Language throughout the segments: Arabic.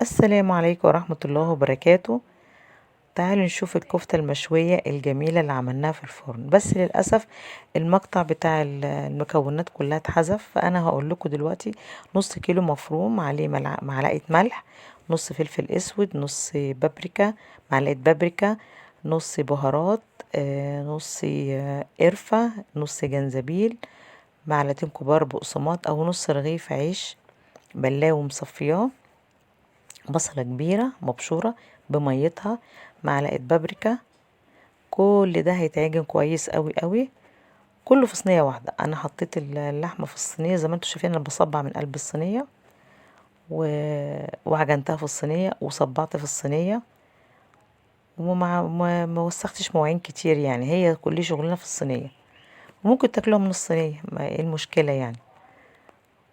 السلام عليكم ورحمة الله وبركاته. تعالوا نشوف الكفتة المشوية الجميلة اللي عملناها في الفرن، بس للأسف المقطع بتاع المكونات كلها اتحذف، فأنا هقول لكم دلوقتي. نص كيلو مفروم، عليه معلقة ملح، نص فلفل اسود، نص بابريكا، معلقة بابريكا، نص بهارات، نص قرفة، نص جنزبيل، معلقتين كبار بقسماط او نص رغيف عيش بلاوي مصفياه، بصلة كبيرة مبشورة بميتها، معلقة بابريكا. كل ده هيتعجن كويس قوي قوي، كله في صينية واحدة. انا حطيت اللحمة في الصينية زي ما انتوا شايفين، انا بصبع من قلب الصينية وعجنتها في الصينية وصبعت في الصينية، وما ما وسختش مواعين كتير، يعني هي كل شغلنا في الصينية، وممكن تاكلوها من الصينية، ما ايه المشكلة يعني.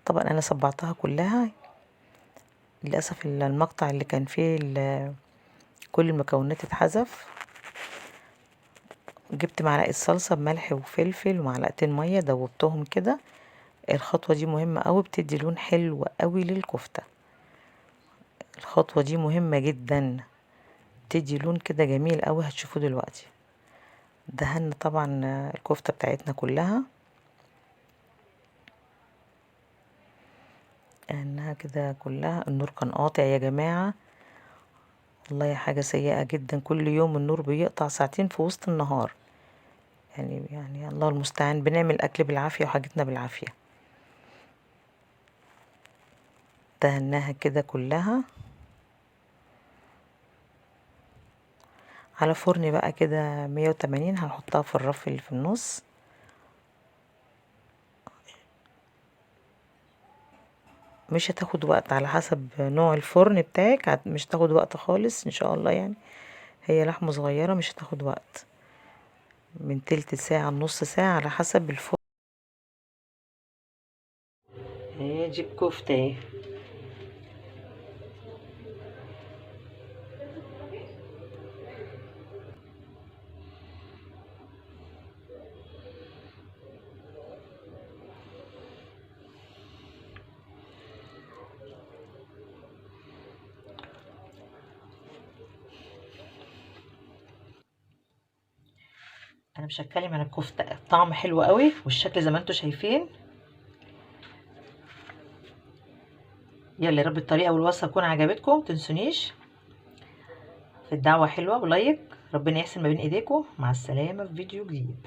طبعا انا صبعتها كلها. للأسف المقطع اللي كان فيه كل المكونات اتحذف. جبت معلقة صلصة بملح وفلفل ومعلقتين مية، دوبتهم كده. الخطوة دي مهمة قوي، بتدي لون حلو قوي للكفتة. الخطوة دي مهمة جدا، بتدي لون كده جميل قوي، هتشوفوه دلوقتي. دهنا طبعا الكفتة بتاعتنا كلها، انها كده كلها. النور كان قاطع يا جماعة، والله حاجة سيئة جدا، كل يوم النور بيقطع ساعتين في وسط النهار. يعني الله المستعان، بنعمل اكل بالعافية وحاجتنا بالعافية. دهناها كده كلها على فرن بقى كده 180. هنحطها في الرف اللي في النص. مش هتاخد وقت، على حسب نوع الفرن بتاعك، مش هتاخد وقت خالص ان شاء الله يعني. هي لحمة صغيرة مش هتاخد وقت، من تلت ساعة لنص ساعة على حسب الفرن. اهي دي الكفتة اهي. انا مش هتكلم عن الكفتة، الطعم حلو قوي والشكل زي ما انتوا شايفين. يلا، يا رب الطريقة والوصفة تكون عجبتكم. متنسونيش في الدعوة حلوة ولايك. ربنا يحسن ما بين ايديكم. مع السلامة في فيديو جديد.